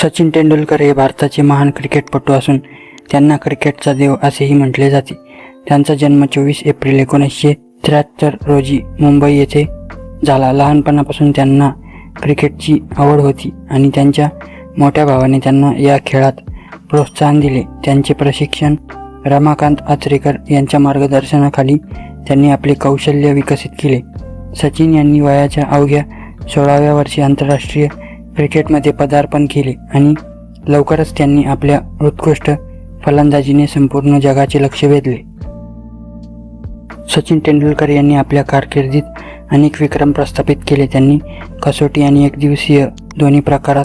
सचिन तेंडुलकर हे भारताचे महान क्रिकेटपटू असून त्यांना क्रिकेटचा देव असेही म्हटले जाते. त्यांचा जन्म 24 एप्रिल 1973 रोजी मुंबई येथे झाला. लहानपणापासून त्यांना क्रिकेटची आवड होती आणि त्यांच्या मोठ्या भावाने त्यांना या खेळात प्रोत्साहन दिले. त्यांचे प्रशिक्षण रमाकांत आचरेकर यांच्या मार्गदर्शनाखाली त्यांनी आपले कौशल्य विकसित केले. सचिन यांनी वयाच्या अवघ्या 16व्या वर्षी आंतरराष्ट्रीय क्रिकेटमध्ये पदार्पण केले आणि लवकरच त्यांनी आपल्या उत्कृष्ट फलंदाजीने संपूर्ण जगाचे लक्ष वेधले. सचिन तेंडुलकर यांनी आपल्या कारकिर्दीत अनेक विक्रम प्रस्थापित केले. त्यांनी कसोटी आणि एकदिवसीय दोन्ही प्रकारात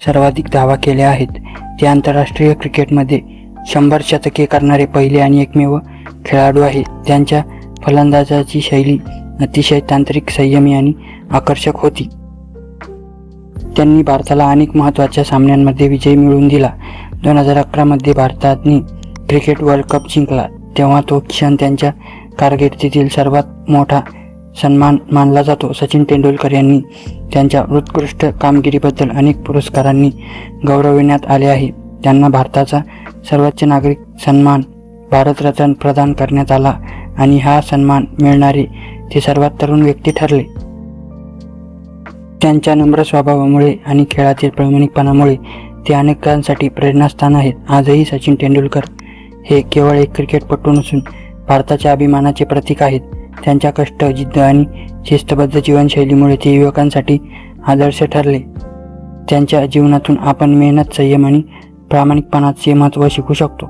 सर्वाधिक धावा केल्या आहेत. ते आंतरराष्ट्रीय क्रिकेटमध्ये 100 शतके करणारे पहिले आणि एकमेव खेळाडू आहेत. त्यांच्या फलंदाजाची शैली अतिशय तांत्रिक, संयमी आणि आकर्षक होती. त्यांनी भारताला अनेक महत्त्वाच्या सामन्यांमध्ये विजय मिळवून दिला. 2011 मध्ये भारताने क्रिकेट वर्ल्ड कप जिंकला तेव्हा तो क्षण त्यांच्या कारकिर्दीतील सर्वात मोठा सन्मान मानला जातो. सचिन तेंडुलकर यांनी त्यांच्या उत्कृष्ट कामगिरीबद्दल अनेक पुरस्कारांनी गौरविण्यात आले आहे. त्यांना भारताचा सर्वोच्च नागरिक सन्मान भारतरत्न प्रदान करण्यात आला आणि हा सन्मान मिळणारे ते सर्वात तरुण व्यक्ती ठरले. त्यांच्या नम्र स्वभावामुळे आणि खेळातील प्रामाणिकपणामुळे ते अनेकांसाठी प्रेरणास्थान आहेत. आजही सचिन तेंडुलकर हे केवळ एक क्रिकेटपटू नसून भारताच्या अभिमानाचे प्रतीक आहेत. त्यांच्या कष्ट, जिद्द आणि शिस्तबद्ध जीवनशैलीमुळे ते युवकांसाठी आदर्श ठरले. त्यांच्या जीवनातून आपण मेहनत, संयम आणि प्रामाणिकपणाचे महत्त्व शिकू शकतो.